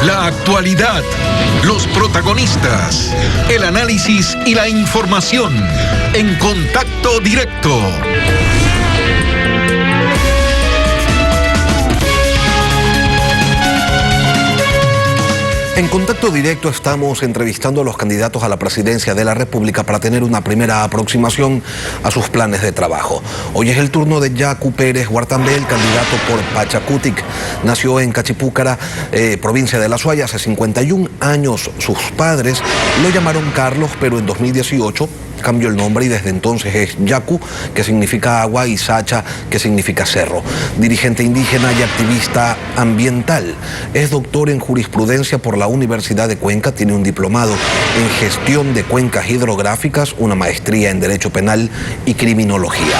La actualidad, los protagonistas, el análisis y la información en Contacto Directo. En Contacto Directo estamos entrevistando a los candidatos a la presidencia de la República para tener una primera aproximación a sus planes de trabajo. Hoy es el turno de Yacu Pérez Guartambel, candidato por Pachacutic. Nació en Cachipúcara, provincia de La Suaya, hace 51 años. Sus padres lo llamaron Carlos, pero en 2018 cambió el nombre y desde entonces es Yacu, que significa agua, y Sacha, que significa cerro. Dirigente indígena y activista ambiental. Es doctor en jurisprudencia por la Universidad de Cuenca, tiene un diplomado en gestión de cuencas hidrográficas, una maestría en Derecho Penal y Criminología.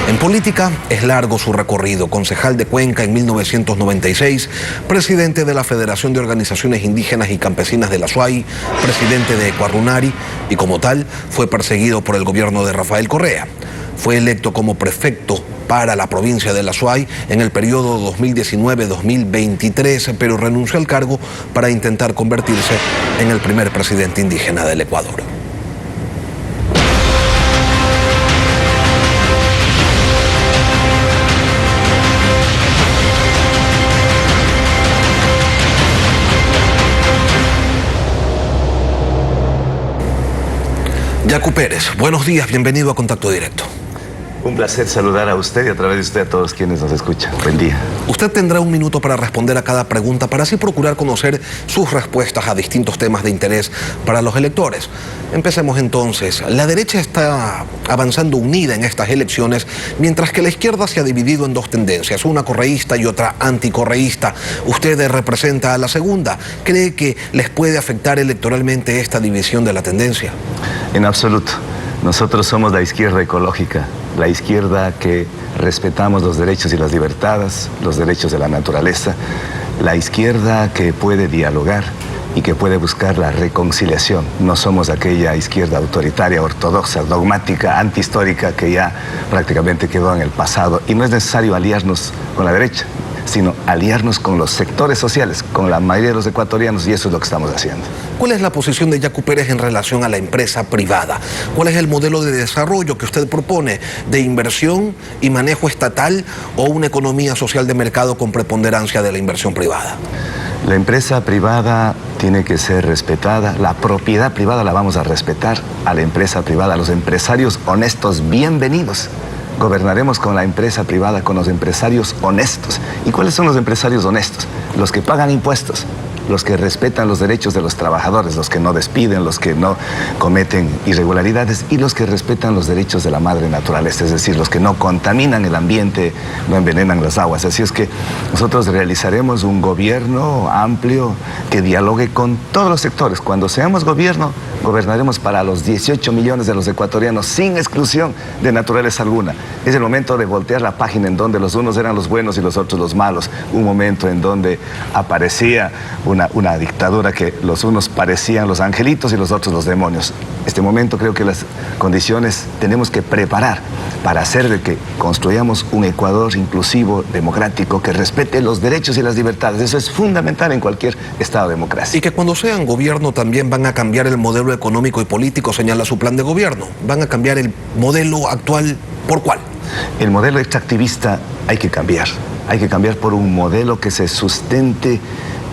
En política es largo su recorrido. Concejal de Cuenca en 1996, presidente de la Federación de Organizaciones Indígenas y Campesinas de la SUAY, presidente de Ecuarunari y como tal fue perseguido por el gobierno de Rafael Correa. Fue electo como prefecto para la provincia de La Suay en el periodo 2019-2023, pero renunció al cargo para intentar convertirse en el primer presidente indígena del Ecuador. Yacu Pérez, buenos días, bienvenido a Contacto Directo. Un placer saludar a usted y a través de usted a todos quienes nos escuchan. Buen día. Usted tendrá un minuto para responder a cada pregunta, para así procurar conocer sus respuestas a distintos temas de interés para los electores. Empecemos entonces. La derecha está avanzando unida en estas elecciones, mientras que la izquierda se ha dividido en dos tendencias, una correísta y otra anticorreísta. Usted representa a la segunda. ¿Cree que les puede afectar electoralmente esta división de la tendencia? En absoluto. Nosotros somos la izquierda ecológica, la izquierda que respetamos los derechos y las libertades, los derechos de la naturaleza, la izquierda que puede dialogar y que puede buscar la reconciliación. No somos aquella izquierda autoritaria, ortodoxa, dogmática, antihistórica que ya prácticamente quedó en el pasado. Y no es necesario aliarnos con la derecha, sino aliarnos con los sectores sociales, con la mayoría de los ecuatorianos, y eso es lo que estamos haciendo. ¿Cuál es la posición de Yacu Pérez en relación a la empresa privada? ¿Cuál es el modelo de desarrollo que usted propone, de inversión y manejo estatal o una economía social de mercado con preponderancia de la inversión privada? La empresa privada tiene que ser respetada, la propiedad privada la vamos a respetar, a la empresa privada, a los empresarios honestos, bienvenidos. Gobernaremos con la empresa privada, con los empresarios honestos. ¿Y cuáles son los empresarios honestos? Los que pagan impuestos, los que respetan los derechos de los trabajadores, los que no despiden, los que no cometen irregularidades y los que respetan los derechos de la madre naturaleza, es decir, los que no contaminan el ambiente, no envenenan las aguas. Así es que nosotros realizaremos un gobierno amplio que dialogue con todos los sectores. Cuando seamos gobierno, gobernaremos para los 18 millones de los ecuatorianos sin exclusión de naturaleza alguna. Es el momento de voltear la página en donde los unos eran los buenos y los otros los malos. Un momento en donde aparecía una dictadura que los unos parecían los angelitos y los otros los demonios. Este momento creo que las condiciones tenemos que preparar para hacer de que construyamos un Ecuador inclusivo, democrático, que respete los derechos y las libertades. Eso es fundamental en cualquier Estado de democracia. Y que cuando sean gobierno también van a cambiar el modelo económico y político, señala su plan de gobierno. Van a cambiar el modelo actual, ¿por cuál? El modelo extractivista hay que cambiar. Hay que cambiar por un modelo que se sustente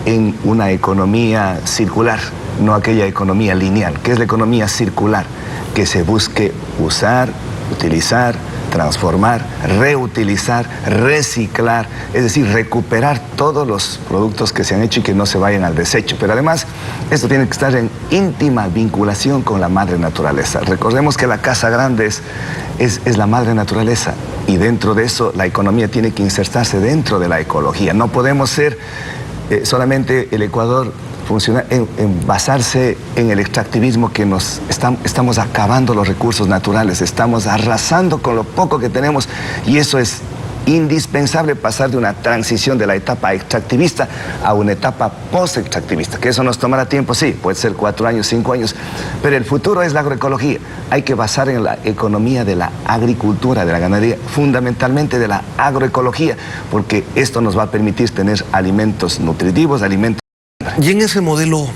en una economía circular, no aquella economía lineal. ¿Qué es la economía circular? Que se busque usar, utilizar, transformar, reutilizar, reciclar, es decir, recuperar todos los productos que se han hecho y que no se vayan al desecho. Pero además, esto tiene que estar en íntima vinculación con la madre naturaleza. Recordemos que la casa grande es la madre naturaleza y dentro de eso la economía tiene que insertarse dentro de la ecología. No podemos ser solamente el Ecuador funcionar en basarse en el extractivismo que estamos acabando los recursos naturales, estamos arrasando con lo poco que tenemos y eso es indispensable pasar de una transición de la etapa extractivista a una etapa post-extractivista, que eso nos tomará tiempo, sí, puede ser 4 años, 5 años, pero el futuro es la agroecología. Hay que basar en la economía de la agricultura, de la ganadería, fundamentalmente de la agroecología, porque esto nos va a permitir tener alimentos nutritivos, alimentos Y en ese modelo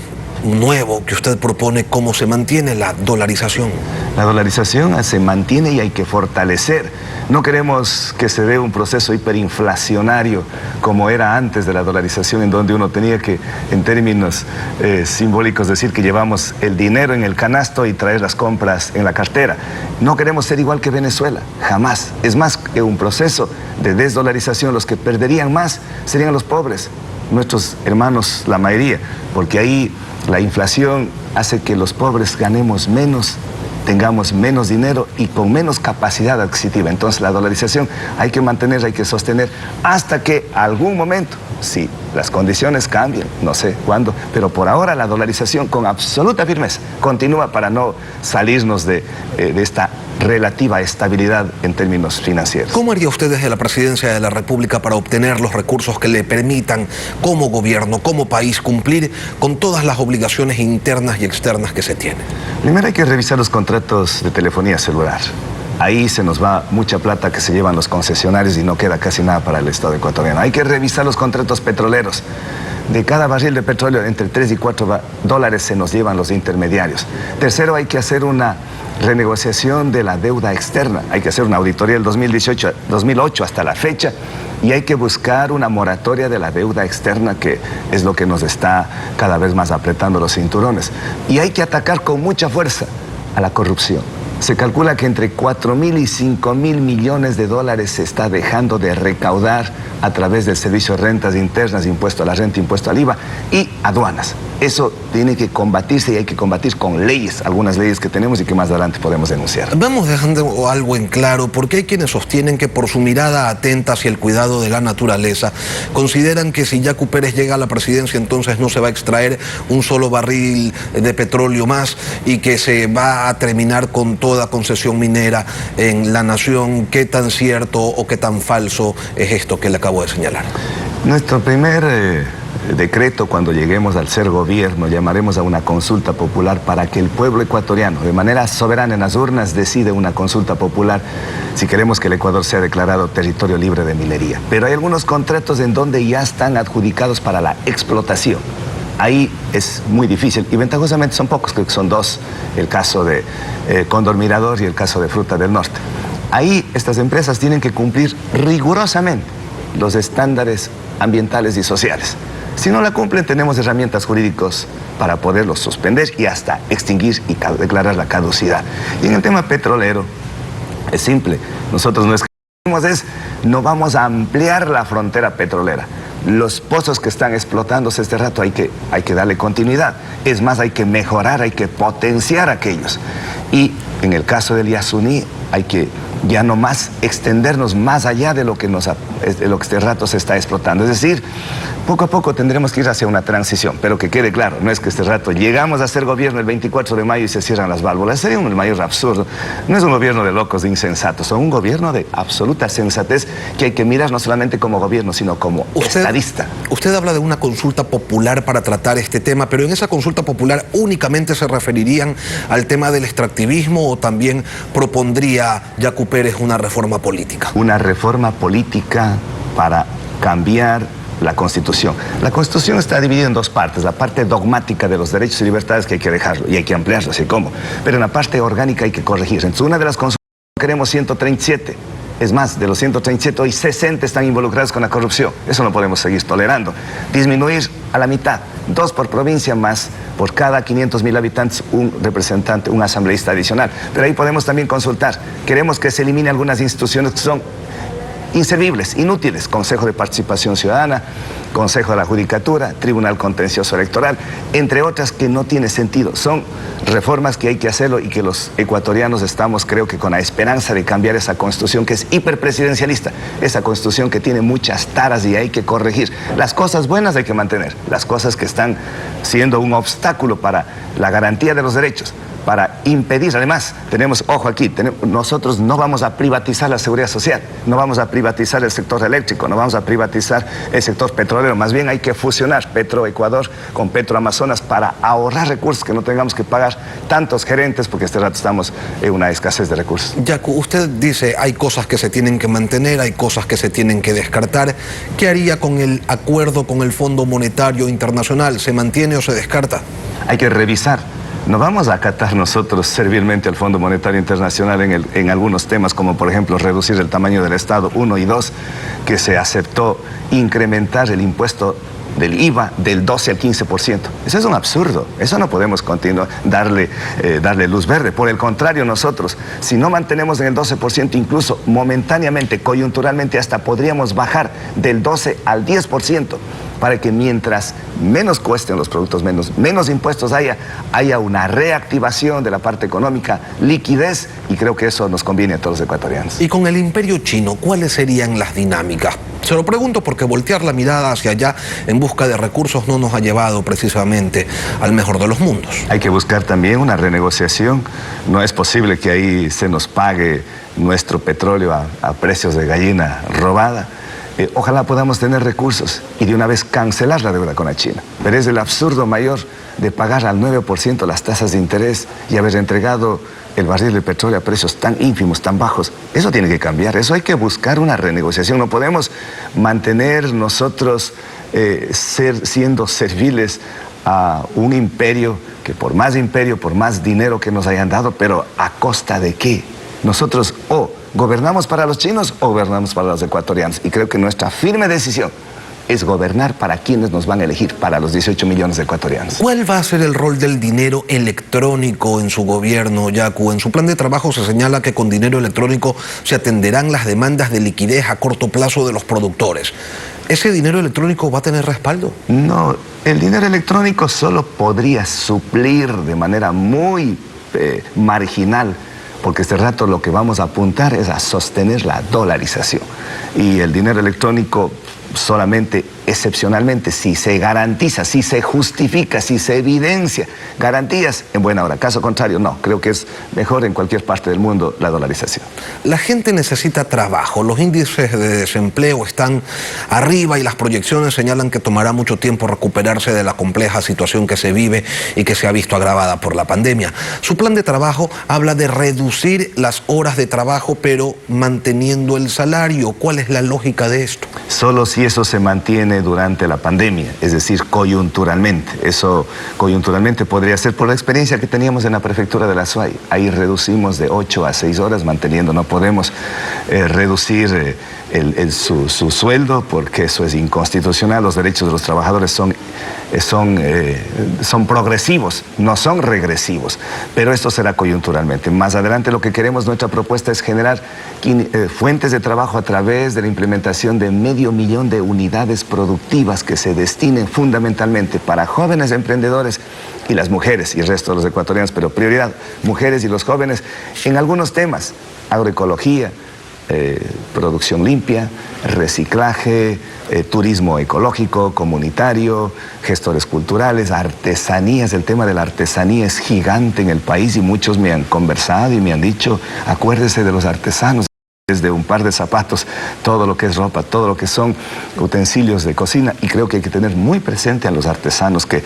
nuevo que usted propone, ¿cómo se mantiene la dolarización? La dolarización se mantiene y hay que fortalecer. No queremos que se dé un proceso hiperinflacionario como era antes de la dolarización, en donde uno tenía que, en términos simbólicos, decir que llevamos el dinero en el canasto y traer las compras en la cartera. No queremos ser igual que Venezuela, jamás. Es más que un proceso de desdolarización, los que perderían más serían los pobres, nuestros hermanos, la mayoría, porque ahí la inflación hace que los pobres ganemos menos, tengamos menos dinero y con menos capacidad adquisitiva. Entonces la dolarización hay que mantener, hay que sostener hasta que algún momento, si las condiciones cambian, no sé cuándo, pero por ahora la dolarización con absoluta firmeza continúa para no salirnos de esta relativa estabilidad en términos financieros. ¿Cómo haría usted desde la Presidencia de la República para obtener los recursos que le permitan como gobierno, como país, cumplir con todas las obligaciones internas y externas que se tienen? Primero hay que revisar los contratos de telefonía celular. Ahí se nos va mucha plata que se llevan los concesionarios y no queda casi nada para el Estado ecuatoriano. Hay que revisar los contratos petroleros. De cada barril de petróleo, entre 3 y 4 dólares se nos llevan los intermediarios. Tercero, hay que hacer una renegociación de la deuda externa. Hay que hacer una auditoría del 2008 hasta la fecha y hay que buscar una moratoria de la deuda externa, que es lo que nos está cada vez más apretando los cinturones. Y hay que atacar con mucha fuerza a la corrupción. Se calcula que entre 4.000 y 5.000 millones de dólares se está dejando de recaudar a través del servicio de rentas internas, impuesto a la renta, impuesto al IVA y aduanas. Eso tiene que combatirse y hay que combatir con leyes, algunas leyes que tenemos y que más adelante podemos denunciar. Vamos dejando algo en claro, porque hay quienes sostienen que por su mirada atenta hacia el cuidado de la naturaleza, consideran que si Yacu Pérez llega a la presidencia, entonces no se va a extraer un solo barril de petróleo más y que se va a terminar con toda concesión minera en la nación. ¿Qué tan cierto o qué tan falso es esto que le acabo de señalar? Nuestro primer decreto, cuando lleguemos al ser gobierno, llamaremos a una consulta popular para que el pueblo ecuatoriano, de manera soberana en las urnas, decide una consulta popular si queremos que el Ecuador sea declarado territorio libre de minería. Pero hay algunos contratos en donde ya están adjudicados para la explotación. Ahí es muy difícil y ventajosamente son pocos, creo que son 2, el caso de Cóndor Mirador y el caso de Fruta del Norte. Ahí estas empresas tienen que cumplir rigurosamente los estándares ambientales y sociales. Si no la cumplen, tenemos herramientas jurídicas para poderlos suspender y hasta extinguir y declarar la caducidad. Y en el tema petrolero, es simple. Nosotros no no vamos a ampliar la frontera petrolera. Los pozos que están explotándose este rato hay que darle continuidad. Es más, hay que mejorar, hay que potenciar aquellos. Y en el caso del Yasuní hay que ya no más extendernos más allá de lo que este rato se está explotando. Es decir, poco a poco tendremos que ir hacia una transición, pero que quede claro, no es que este rato llegamos a ser gobierno el 24 de mayo y se cierran las válvulas. Sería el mayor absurdo. No es un gobierno de locos, de insensatos, son un gobierno de absoluta sensatez que hay que mirar no solamente como gobierno, sino como estadista. Usted habla de una consulta popular para tratar este tema, pero en esa consulta popular únicamente se referirían al tema del extractivismo o también propondría Yacu Pérez una reforma política. Una reforma política para cambiar la Constitución. La Constitución está dividida en 2 partes. La parte dogmática de los derechos y libertades, que hay que dejarlo y hay que ampliarlo, así como. Pero en la parte orgánica hay que corregir. Entonces, una de las consultas queremos 137. Es más, de los 137, hoy 60 están involucrados con la corrupción. Eso no podemos seguir tolerando. Disminuir a la mitad, 2 por provincia, más por cada 500.000 habitantes un representante, un asambleísta adicional. Pero ahí podemos también consultar. Queremos que se eliminen algunas instituciones que son inservibles, inútiles: Consejo de Participación Ciudadana, Consejo de la Judicatura, Tribunal Contencioso Electoral, entre otras que no tiene sentido. Son reformas que hay que hacerlo y que los ecuatorianos estamos, creo que, con la esperanza de cambiar esa Constitución que es hiperpresidencialista, esa Constitución que tiene muchas taras y hay que corregir. Las cosas buenas hay que mantener, las cosas que están siendo un obstáculo para la garantía de los derechos, para impedir. Además, tenemos, ojo aquí, nosotros no vamos a privatizar la seguridad social, no vamos a privatizar el sector eléctrico, no vamos a privatizar el sector petrolero. petrolero. Más bien hay que fusionar Petroecuador con Petroamazonas para ahorrar recursos, que no tengamos que pagar tantos gerentes, porque este rato estamos en una escasez de recursos. Yacu, usted dice hay cosas que se tienen que mantener, hay cosas que se tienen que descartar. ¿Qué haría con el acuerdo con el Fondo Monetario Internacional? ¿Se mantiene o se descarta? Hay que revisar. No vamos a acatar nosotros servilmente al Fondo Monetario Internacional en algunos temas, como por ejemplo reducir el tamaño del Estado, 1 y 2, que se aceptó incrementar el impuesto del IVA del 12 al 15%. Eso es un absurdo. Eso no podemos continuar, darle luz verde. Por el contrario, nosotros, si no mantenemos en el 12%, incluso momentáneamente, coyunturalmente, hasta podríamos bajar del 12 al 10%, para que mientras menos cuesten los productos, menos impuestos haya una reactivación de la parte económica, liquidez, y creo que eso nos conviene a todos los ecuatorianos. Y con el imperio chino, ¿cuáles serían las dinámicas? Se lo pregunto porque voltear la mirada hacia allá en busca de recursos no nos ha llevado precisamente al mejor de los mundos. Hay que buscar también una renegociación. No es posible que ahí se nos pague nuestro petróleo a precios de gallina robada. Ojalá podamos tener recursos y de una vez cancelar la deuda con la China. Pero es el absurdo mayor de pagar al 9% las tasas de interés y haber entregado el barril de petróleo a precios tan ínfimos, tan bajos. Eso tiene que cambiar, eso hay que buscar una renegociación. No podemos mantener nosotros siendo serviles a un imperio, por más dinero que nos hayan dado, pero ¿a costa de qué? Nosotros gobernamos para los chinos o gobernamos para los ecuatorianos. Y creo que nuestra firme decisión es gobernar para quienes nos van a elegir, para los 18 millones de ecuatorianos. ¿Cuál va a ser el rol del dinero electrónico en su gobierno, Yacu? En su plan de trabajo se señala que con dinero electrónico se atenderán las demandas de liquidez a corto plazo de los productores. ¿Ese dinero electrónico va a tener respaldo? No, el dinero electrónico solo podría suplir de manera muy marginal, porque este rato lo que vamos a apuntar es a sostener la dolarización. Y el dinero electrónico solamente, excepcionalmente, si se garantiza, si se justifica, si se evidencia garantías, en buena hora. Caso contrario, no. Creo que es mejor en cualquier parte del mundo la dolarización. La gente necesita trabajo. Los índices de desempleo están arriba y las proyecciones señalan que tomará mucho tiempo recuperarse de la compleja situación que se vive y que se ha visto agravada por la pandemia. Su plan de trabajo habla de reducir las horas de trabajo, pero manteniendo el salario. ¿Cuál es la lógica de esto? Solo si eso se mantiene durante la pandemia, es decir, coyunturalmente. Eso coyunturalmente podría ser por la experiencia que teníamos en la prefectura de la Azuay. Ahí reducimos de 8 a 6 horas manteniendo. No podemos reducir su sueldo porque eso es inconstitucional. Los derechos de los trabajadores son progresivos, no son regresivos. Pero esto será coyunturalmente. Más adelante lo que queremos, nuestra propuesta es generar fuentes de trabajo a través de la implementación de 500,000 de unidades productivas que se destinen fundamentalmente para jóvenes emprendedores y las mujeres y el resto de los ecuatorianos, pero prioridad, mujeres y los jóvenes en algunos temas: agroecología, producción limpia, reciclaje, turismo ecológico, comunitario, gestores culturales, artesanías. El tema de la artesanía es gigante en el país y muchos me han conversado y me han dicho: acuérdese de los artesanos. Desde un par de zapatos, todo lo que es ropa, todo lo que son utensilios de cocina, y creo que hay que tener muy presente a los artesanos que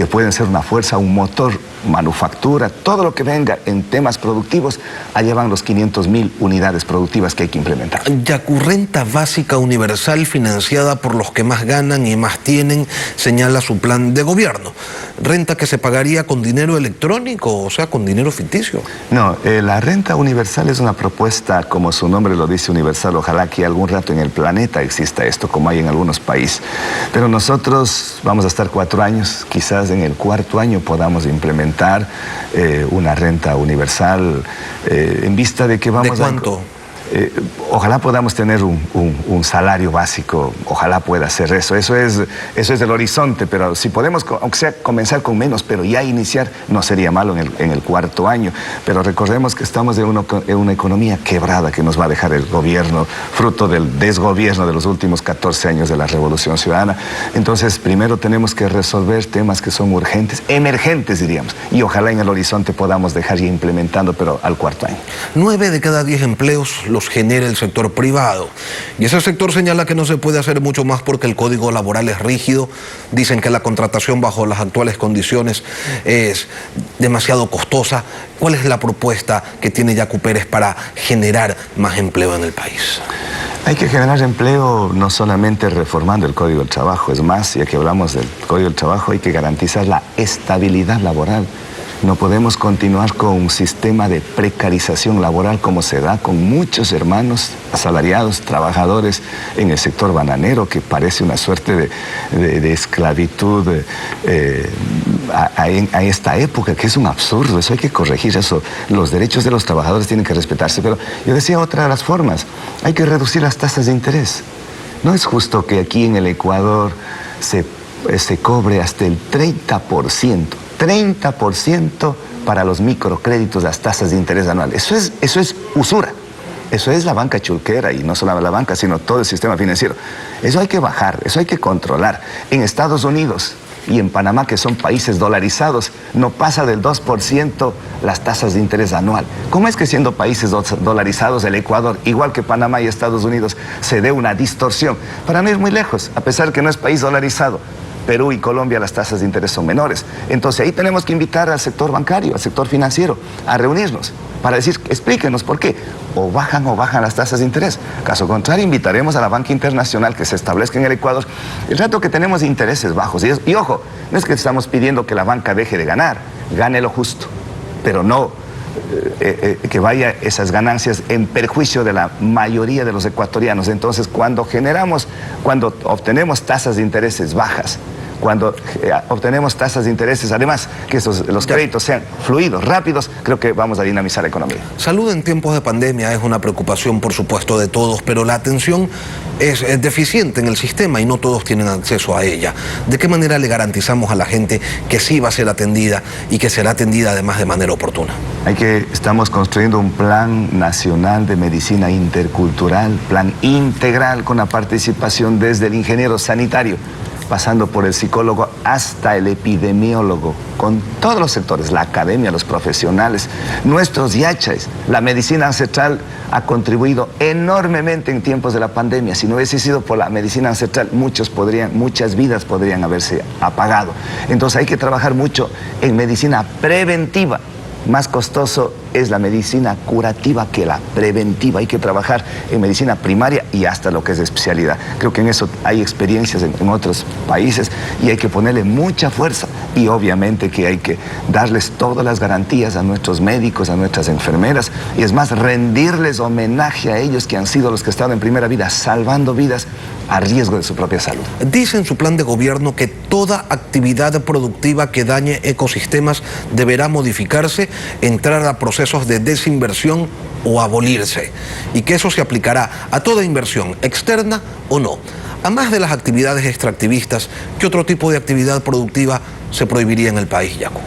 pueden ser una fuerza, un motor, manufactura, todo lo que venga en temas productivos. Allá van los 500,000 unidades productivas que hay que implementar. Yacu, renta básica universal financiada por los que más ganan y más tienen, señala su plan de gobierno. Renta que se pagaría con dinero electrónico, o sea, con dinero ficticio. No, la renta universal es una propuesta, como su nombre lo dice, universal. Ojalá que algún rato en el planeta exista esto, como hay en algunos países. Pero nosotros vamos a estar 4 años, quizás en el 4º año podamos implementar una renta universal en vista de que vamos ¿De cuánto? Ojalá podamos tener un salario básico, ojalá pueda ser eso. Eso es el horizonte, pero si podemos, aunque sea comenzar con menos, pero ya iniciar, no sería malo en el 4º año. Pero recordemos que estamos en una economía quebrada que nos va a dejar el gobierno, fruto del desgobierno de los últimos 14 años de la Revolución Ciudadana. Entonces, primero tenemos que resolver temas que son urgentes, emergentes diríamos, y ojalá en el horizonte podamos dejar ya implementando, pero al 4º año. 9 de cada 10 empleos los los genere el sector privado. Y ese sector señala que no se puede hacer mucho más porque el código laboral es rígido. Dicen que la contratación bajo las actuales condiciones es demasiado costosa. ¿Cuál es la propuesta que tiene Yacu Pérez para generar más empleo en el país? Hay que generar empleo no solamente reformando el Código del Trabajo, es más, ya que hablamos del Código del Trabajo, hay que garantizar la estabilidad laboral. No podemos continuar con un sistema de precarización laboral como se da con muchos hermanos asalariados, trabajadores en el sector bananero, que parece una suerte de esclavitud a esta época, que es un absurdo. Eso hay que corregir, eso. Los derechos de los trabajadores tienen que respetarse. Pero yo decía otra de las formas, hay que reducir las tasas de interés. No es justo que aquí en el Ecuador se cobre hasta el 30%. 30% para los microcréditos, las tasas de interés anual. Eso es usura. Eso es la banca chulquera, y no solo la banca, sino todo el sistema financiero. Eso hay que bajar, eso hay que controlar. En Estados Unidos y en Panamá, que son países dolarizados, no pasa del 2% las tasas de interés anual. ¿Cómo es que siendo países dolarizados, el Ecuador, igual que Panamá y Estados Unidos, se dé una distorsión? Para no ir muy lejos, a pesar que no es país dolarizado, Perú y Colombia las tasas de interés son menores. Entonces ahí tenemos que invitar al sector bancario, al sector financiero, a reunirnos para decir, explíquenos por qué. O bajan las tasas de interés. Caso contrario, invitaremos a la banca internacional que se establezca en el Ecuador. El rato que tenemos intereses bajos, y ojo, no es que estamos pidiendo que la banca deje de ganar, gane lo justo, pero no que vaya esas ganancias en perjuicio de la mayoría de los ecuatorianos. Entonces, cuando obtenemos tasas de intereses bajas, cuando obtenemos tasas de intereses, además que los créditos sean fluidos, rápidos, creo que vamos a dinamizar la economía. Salud en tiempos de pandemia es una preocupación, por supuesto, de todos, pero la atención es deficiente en el sistema y no todos tienen acceso a ella. ¿De qué manera le garantizamos a la gente que sí va a ser atendida y que será atendida además de manera oportuna? Estamos construyendo un plan nacional de medicina intercultural, plan integral con la participación desde el ingeniero sanitario, pasando por el psicólogo hasta el epidemiólogo, con todos los sectores, la academia, los profesionales, nuestros yachas. La medicina ancestral ha contribuido enormemente en tiempos de la pandemia. Si no hubiese sido por la medicina ancestral, muchas vidas podrían haberse apagado. Entonces hay que trabajar mucho en medicina preventiva. Más costoso es la medicina curativa que la preventiva. Hay que trabajar en medicina primaria y hasta lo que es de especialidad. Creo que en eso hay experiencias en otros países y hay que ponerle mucha fuerza. Y obviamente que hay que darles todas las garantías a nuestros médicos, a nuestras enfermeras. Y es más, rendirles homenaje a ellos que han sido los que están en primera vida, salvando vidas a riesgo de su propia salud. Dice en su plan de gobierno que toda actividad productiva que dañe ecosistemas deberá modificarse, entrar a procesos de desinversión o abolirse, y que eso se aplicará a toda inversión, externa o no. A más de las actividades extractivistas, ¿qué otro tipo de actividad productiva se prohibiría en el país, Yacu?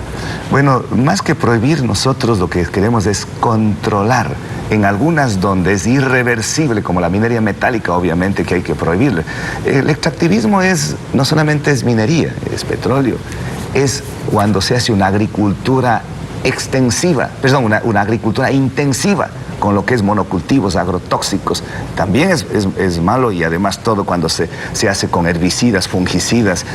Bueno, más que prohibir, nosotros lo que queremos es controlar. En algunas donde es irreversible, como la minería metálica, obviamente que hay que prohibirle. El extractivismo no solamente es minería, es petróleo, es cuando se hace una agricultura extensiva, perdón, una agricultura intensiva, con lo que es monocultivos, agrotóxicos. También es malo, y además todo cuando se hace con herbicidas, fungicidas,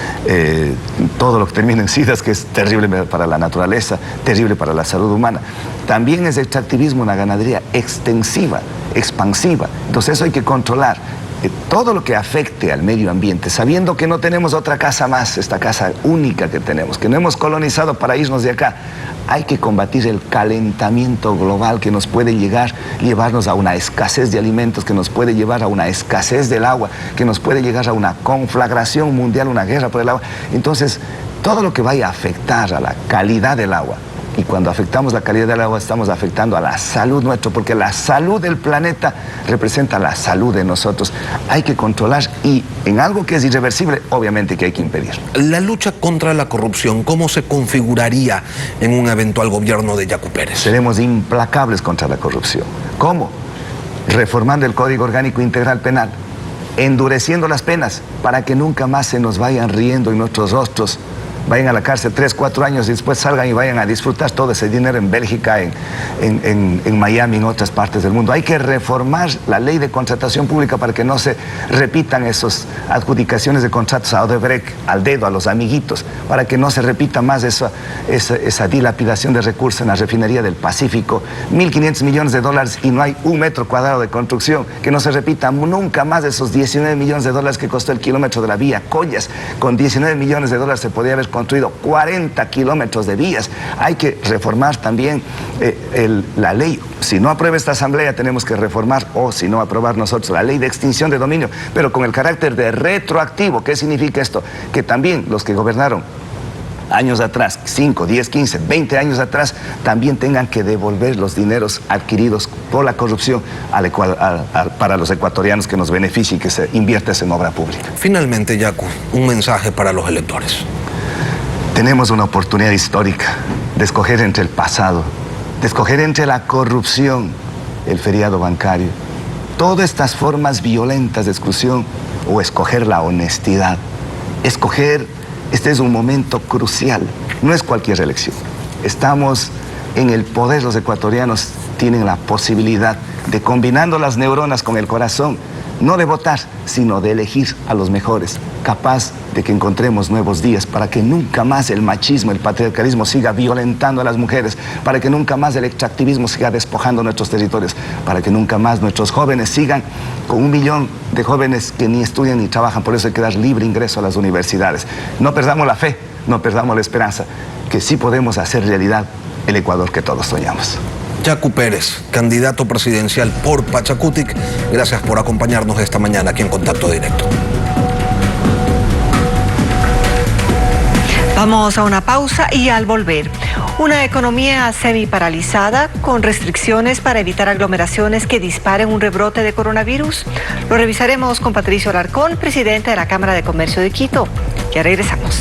todo lo que termina en sidas, que es terrible para la naturaleza, terrible para la salud humana. También es extractivismo una ganadería extensiva, expansiva. Entonces eso hay que controlar. Todo lo que afecte al medio ambiente, sabiendo que no tenemos otra casa más, esta casa única que tenemos, que no hemos colonizado para irnos de acá. Hay que combatir el calentamiento global que nos puede llevarnos a una escasez de alimentos, que nos puede llevar a una escasez del agua, que nos puede llegar a una conflagración mundial, una guerra por el agua. Entonces, todo lo que vaya a afectar a la calidad del agua, y cuando afectamos la calidad del agua estamos afectando a la salud nuestra, porque la salud del planeta representa la salud de nosotros. Hay que controlar, y en algo que es irreversible, obviamente que hay que impedir. La lucha contra la corrupción, ¿cómo se configuraría en un eventual gobierno de Yacu Pérez? Seremos implacables contra la corrupción. ¿Cómo? Reformando el Código Orgánico Integral Penal, endureciendo las penas para que nunca más se nos vayan riendo en nuestros rostros vayan a la cárcel 3, 4 años y después salgan y vayan a disfrutar todo ese dinero en Bélgica, en Miami, en otras partes del mundo. Hay que reformar la ley de contratación pública para que no se repitan esas adjudicaciones de contratos a Odebrecht, al dedo, a los amiguitos, para que no se repita más esa dilapidación de recursos en la refinería del Pacífico. 1.500 millones de dólares y no hay un metro cuadrado de construcción. Que no se repita nunca más esos 19 millones de dólares que costó el kilómetro de la vía Collas. Con 19 millones de dólares se podía haber construido 40 kilómetros de vías. Hay que reformar también la ley. Si no aprueba esta asamblea, tenemos que reformar, o si no aprobar nosotros, la ley de extinción de dominio, pero con el carácter de retroactivo. ¿Qué significa esto? Que también los que gobernaron años atrás, 5, 10, 15, 20 años atrás, también tengan que devolver los dineros adquiridos por la corrupción para los ecuatorianos, que nos beneficie y que se invierta en obra pública. Finalmente, Yacu, un mensaje para los electores. Tenemos una oportunidad histórica de escoger entre el pasado, de escoger entre la corrupción, el feriado bancario, todas estas formas violentas de exclusión, o escoger la honestidad. Este es un momento crucial, no es cualquier elección. Estamos en el poder, los ecuatorianos tienen la posibilidad de, combinando las neuronas con el corazón, no de votar, sino de elegir a los mejores, capaz de que encontremos nuevos días para que nunca más el machismo, el patriarcalismo siga violentando a las mujeres, para que nunca más el extractivismo siga despojando nuestros territorios, para que nunca más nuestros jóvenes sigan con 1 millón de jóvenes que ni estudian ni trabajan. Por eso hay que dar libre ingreso a las universidades. No perdamos la fe, no perdamos la esperanza, que sí podemos hacer realidad el Ecuador que todos soñamos. Yacu Pérez, candidato presidencial por Pachakutik, gracias por acompañarnos esta mañana aquí en Contacto Directo. Vamos a una pausa y al volver, una economía semiparalizada con restricciones para evitar aglomeraciones que disparen un rebrote de coronavirus. Lo revisaremos con Patricio Alarcón, presidente de la Cámara de Comercio de Quito. Ya regresamos.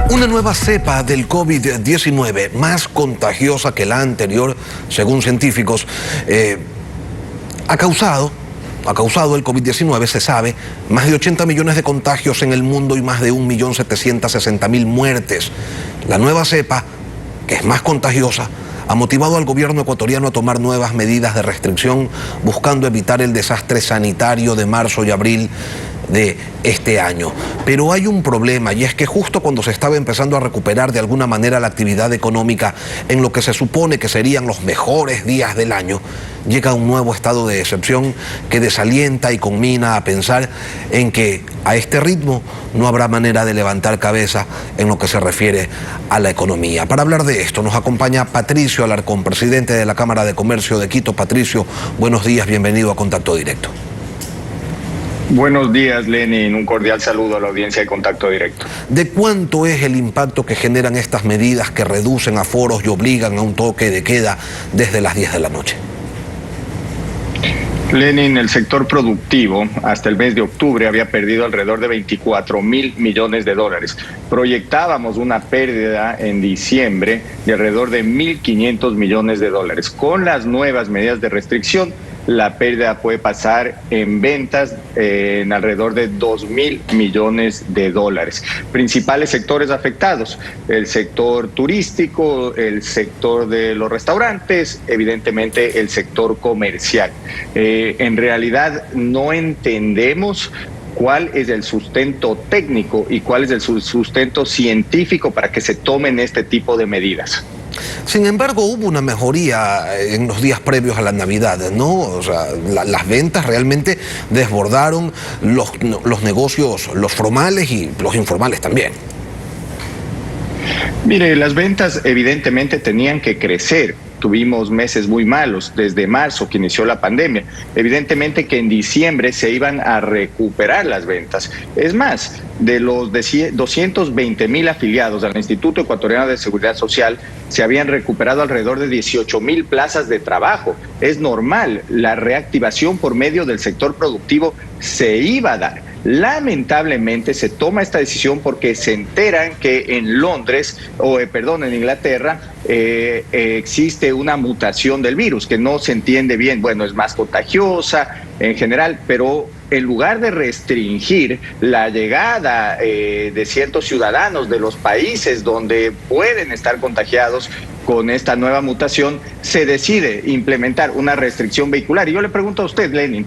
Una nueva cepa del COVID-19, más contagiosa que la anterior, según científicos, ha causado el COVID-19, se sabe, más de 80 millones de contagios en el mundo y más de 1.760.000 muertes. La nueva cepa, que es más contagiosa, ha motivado al gobierno ecuatoriano a tomar nuevas medidas de restricción, buscando evitar el desastre sanitario de marzo y abril de este año. Pero hay un problema, y es que justo cuando se estaba empezando a recuperar de alguna manera la actividad económica en lo que se supone que serían los mejores días del año, llega un nuevo estado de excepción que desalienta y conmina a pensar en que a este ritmo no habrá manera de levantar cabeza en lo que se refiere a la economía. Para hablar de esto nos acompaña Patricio Alarcón, presidente de la Cámara de Comercio de Quito. Patricio, buenos días, bienvenido a Contacto Directo. Buenos días, Lenin. Un cordial saludo a la audiencia de Contacto Directo. ¿De cuánto es el impacto que generan estas medidas que reducen aforos y obligan a un toque de queda desde las 10 de la noche? Lenin, el sector productivo hasta el mes de octubre había perdido alrededor de 24.000 millones de dólares. Proyectábamos una pérdida en diciembre de alrededor de 1.500 millones de dólares. Con las nuevas medidas de restricción, la pérdida puede pasar en ventas en alrededor de 2.000 millones de dólares. Principales sectores afectados: el sector turístico, el sector de los restaurantes, evidentemente el sector comercial. En realidad no entendemos cuál es el sustento técnico y cuál es el sustento científico para que se tomen este tipo de medidas. Sin embargo, hubo una mejoría en los días previos a la Navidad, ¿no? O sea, las ventas realmente desbordaron los negocios, los formales y los informales también. Mire, las ventas evidentemente tenían que crecer. Tuvimos meses muy malos desde marzo que inició la pandemia. Evidentemente que en diciembre se iban a recuperar las ventas. Es más, de los 220.000 afiliados al Instituto Ecuatoriano de Seguridad Social, se habían recuperado alrededor de 18.000 plazas de trabajo. Es normal, la reactivación por medio del sector productivo se iba a dar. Lamentablemente se toma esta decisión porque se enteran que en en Inglaterra, existe una mutación del virus que no se entiende bien. Bueno, es más contagiosa en general, pero en lugar de restringir la llegada de ciertos ciudadanos de los países donde pueden estar contagiados con esta nueva mutación, se decide implementar una restricción vehicular. Y yo le pregunto a usted, Lenin,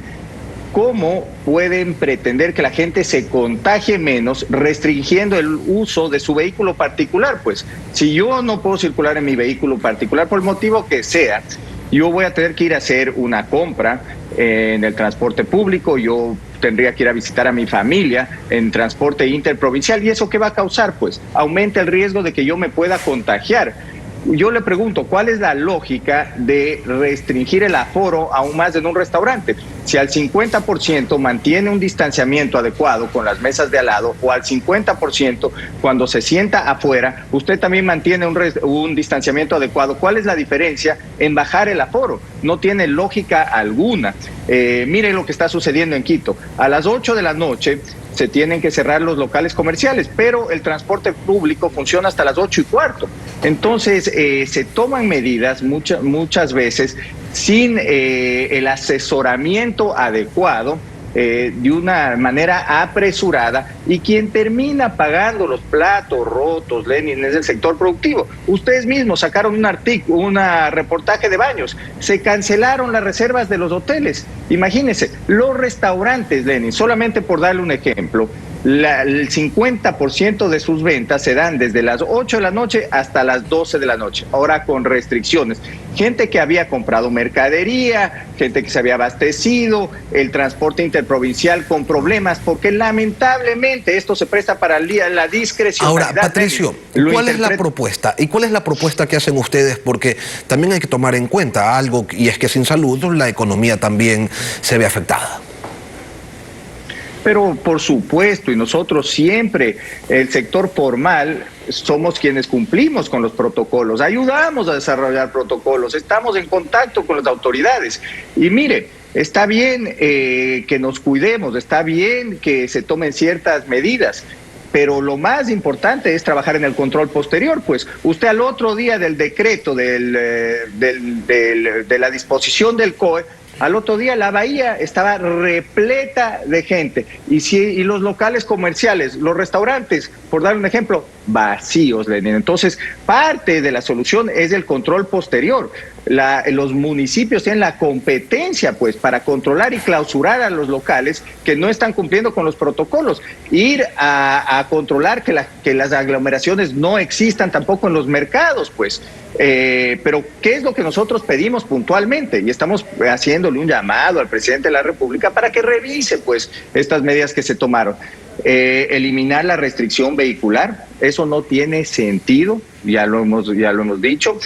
¿cómo pueden pretender que la gente se contagie menos restringiendo el uso de su vehículo particular? Pues si yo no puedo circular en mi vehículo particular por el motivo que sea, yo voy a tener que ir a hacer una compra en el transporte público, yo tendría que ir a visitar a mi familia en transporte interprovincial. ¿Y eso qué va a causar? Pues aumenta el riesgo de que yo me pueda contagiar. Yo le pregunto, ¿cuál es la lógica de restringir el aforo aún más en un restaurante? Si al 50% mantiene un distanciamiento adecuado con las mesas de al lado, o al 50% cuando se sienta afuera, usted también mantiene un distanciamiento adecuado, ¿cuál es la diferencia en bajar el aforo? No tiene lógica alguna. Mire lo que está sucediendo en Quito. A las 8 de la noche se tienen que cerrar los locales comerciales, pero el transporte público funciona hasta las 8:15. Entonces, se toman medidas muchas veces sin el asesoramiento adecuado, de una manera apresurada, y quien termina pagando los platos rotos, Lenin, es el sector productivo. Ustedes mismos sacaron un reportaje de baños, se cancelaron las reservas de los hoteles. Imagínense, los restaurantes, Lenin, solamente por darle un ejemplo, el 50% de sus ventas se dan desde las 8 de la noche hasta las 12 de la noche, ahora con restricciones. Gente que había comprado mercadería, gente que se había abastecido, el transporte interprovincial con problemas, porque lamentablemente esto se presta para la discrecionalidad. Ahora, Patricio, ¿cuál es la propuesta? ¿Y cuál es la propuesta que hacen ustedes? Porque también hay que tomar en cuenta algo, y es que sin salud la economía también se ve afectada. Pero por supuesto, y nosotros siempre, el sector formal, somos quienes cumplimos con los protocolos, ayudamos a desarrollar protocolos, estamos en contacto con las autoridades. Y mire, está bien que nos cuidemos, está bien que se tomen ciertas medidas, pero lo más importante es trabajar en el control posterior. Pues usted al otro día del decreto de la disposición del COE, al otro día la bahía estaba repleta de gente, y los locales comerciales, los restaurantes, por dar un ejemplo, vacíos, Lenin. Entonces, parte de la solución es el control posterior. Los municipios tienen la competencia, pues, para controlar y clausurar a los locales que no están cumpliendo con los protocolos, ir a controlar que las aglomeraciones no existan tampoco en los mercados, pues. Pero ¿qué es lo que nosotros pedimos puntualmente? Y estamos haciéndole un llamado al presidente de la República para que revise, pues, estas medidas que se tomaron. Eliminar la restricción vehicular, eso no tiene sentido, ya lo hemos dicho.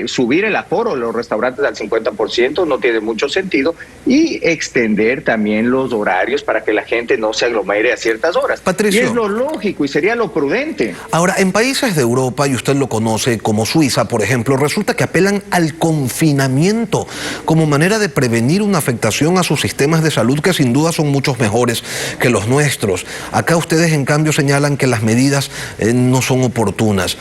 Subir el aforo de los restaurantes al 50% no tiene mucho sentido, y extender también los horarios para que la gente no se aglomere a ciertas horas. Patricio, y es lo lógico y sería lo prudente. Ahora, en países de Europa, y usted lo conoce, como Suiza, por ejemplo, resulta que apelan al confinamiento como manera de prevenir una afectación a sus sistemas de salud, que sin duda son muchos mejores que los nuestros. Acá ustedes, en cambio, señalan que las medidas no son oportunas.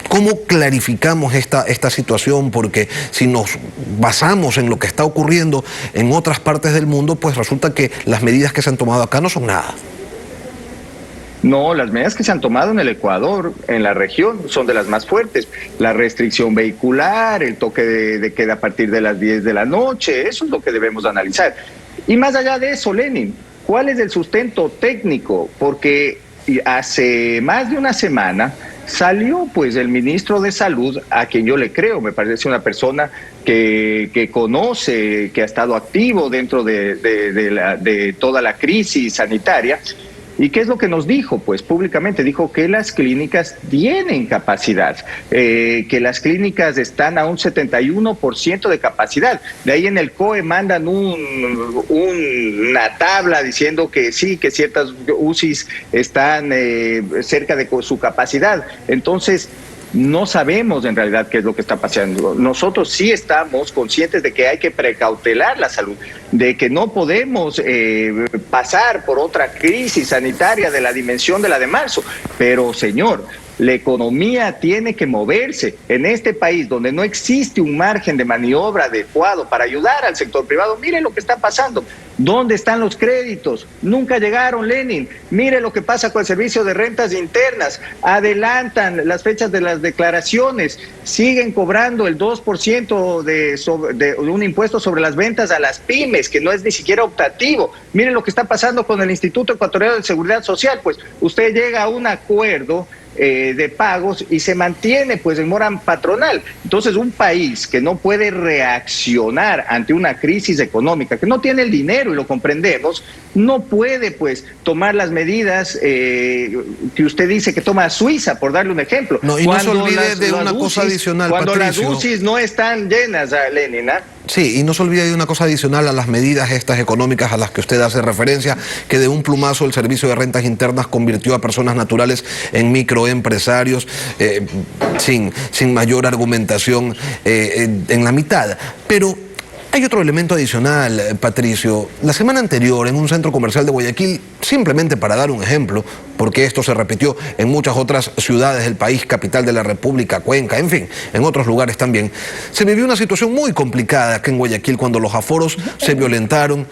¿Cómo clarificamos esta situación? Porque si nos basamos en lo que está ocurriendo en otras partes del mundo, pues resulta que las medidas que se han tomado acá no son nada. No, las medidas que se han tomado en el Ecuador, en la región, son de las más fuertes. La restricción vehicular, el toque de queda a partir de las 10 de la noche, eso es lo que debemos analizar. Y más allá de eso, Lenin, ¿cuál es el sustento técnico? Porque hace más de una semana salió, pues, el ministro de Salud, a quien yo le creo, me parece una persona que conoce, que ha estado activo dentro de toda la crisis sanitaria. ¿Y qué es lo que nos dijo? Pues públicamente dijo que las clínicas tienen capacidad, que las clínicas están a un 71% de capacidad. De ahí en el COE mandan una tabla diciendo que sí, que ciertas UCIs están cerca de su capacidad. Entonces, no sabemos en realidad qué es lo que está pasando. Nosotros sí estamos conscientes de que hay que precautelar la salud, de que no podemos pasar por otra crisis sanitaria de la dimensión de la de marzo. Pero, señor, La economía tiene que moverse. En este país donde no existe un margen de maniobra adecuado para ayudar al sector privado, mire lo que está pasando. ¿Dónde están los créditos? Nunca llegaron, Lenin. Mire lo que pasa con el servicio de rentas internas. Adelantan las fechas de las declaraciones. Siguen cobrando el 2% de un impuesto sobre las ventas a las pymes, que no es ni siquiera optativo. Mire lo que está pasando con el Instituto Ecuatoriano de Seguridad Social. Pues usted llega a un acuerdo de pagos y se mantiene pues en mora patronal. Entonces, un país que no puede reaccionar ante una crisis económica, que no tiene el dinero, y lo comprendemos, no puede pues tomar las medidas que usted dice que toma Suiza, por darle un ejemplo. No, y no se olvide de una cosa adicional, cuando Patricio. las UCIs no están llenas, Lenin, ¿ah? Sí, y no se olvide de una cosa adicional a las medidas estas económicas a las que usted hace referencia, que de un plumazo el Servicio de Rentas Internas convirtió a personas naturales en microempresarios sin mayor argumentación en la mitad. Pero hay otro elemento adicional, Patricio. La semana anterior, en un centro comercial de Guayaquil, simplemente para dar un ejemplo, porque esto se repitió en muchas otras ciudades del país, capital de la República, Cuenca, en fin, en otros lugares también, se vivió una situación muy complicada aquí en Guayaquil cuando los aforos se violentaron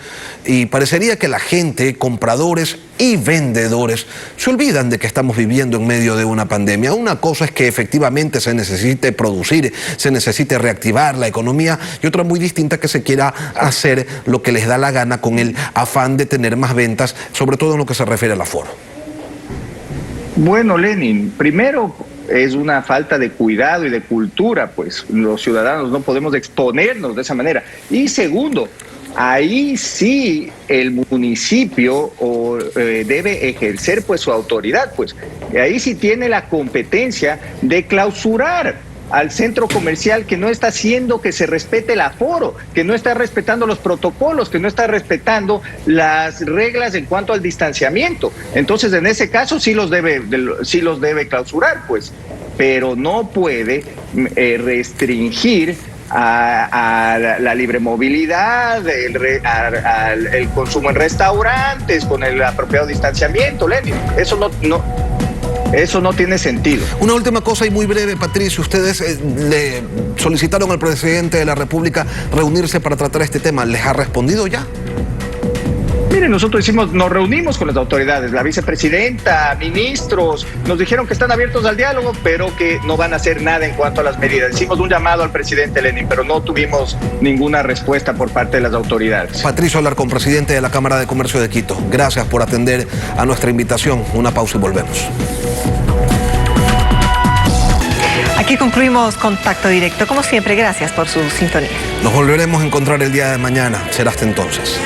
y parecería que la gente, compradores y vendedores, se olvidan de que estamos viviendo en medio de una pandemia. Una cosa es que efectivamente se necesite producir, se necesite reactivar la economía, y otra muy distinta que se quiera hacer lo que les da la gana con el afán de tener más ventas, sobre todo en lo que se refiere al aforo. Bueno, Lenin, primero es una falta de cuidado y de cultura, pues los ciudadanos no podemos exponernos de esa manera. Y segundo, ahí sí el municipio debe ejercer pues su autoridad, pues ahí sí tiene la competencia de clausurar al centro comercial que no está haciendo que se respete el aforo, que no está respetando los protocolos, que no está respetando las reglas en cuanto al distanciamiento. Entonces, en ese caso sí los debe clausurar, pues, pero no puede restringir a la libre movilidad, el consumo en restaurantes con el apropiado distanciamiento, Lenin. Eso no tiene sentido. Una última cosa y muy breve, Patricio. Ustedes le solicitaron al presidente de la República reunirse para tratar este tema. ¿Les ha respondido ya? Mire, nosotros nos reunimos con las autoridades, la vicepresidenta, ministros, nos dijeron que están abiertos al diálogo, pero que no van a hacer nada en cuanto a las medidas. Hicimos un llamado al presidente Lenin, pero no tuvimos ninguna respuesta por parte de las autoridades. Patricio Alarcón, presidente de la Cámara de Comercio de Quito. Gracias por atender a nuestra invitación. Una pausa y volvemos. Aquí concluimos Contacto Directo. Como siempre, gracias por su sintonía. Nos volveremos a encontrar el día de mañana. Será hasta entonces.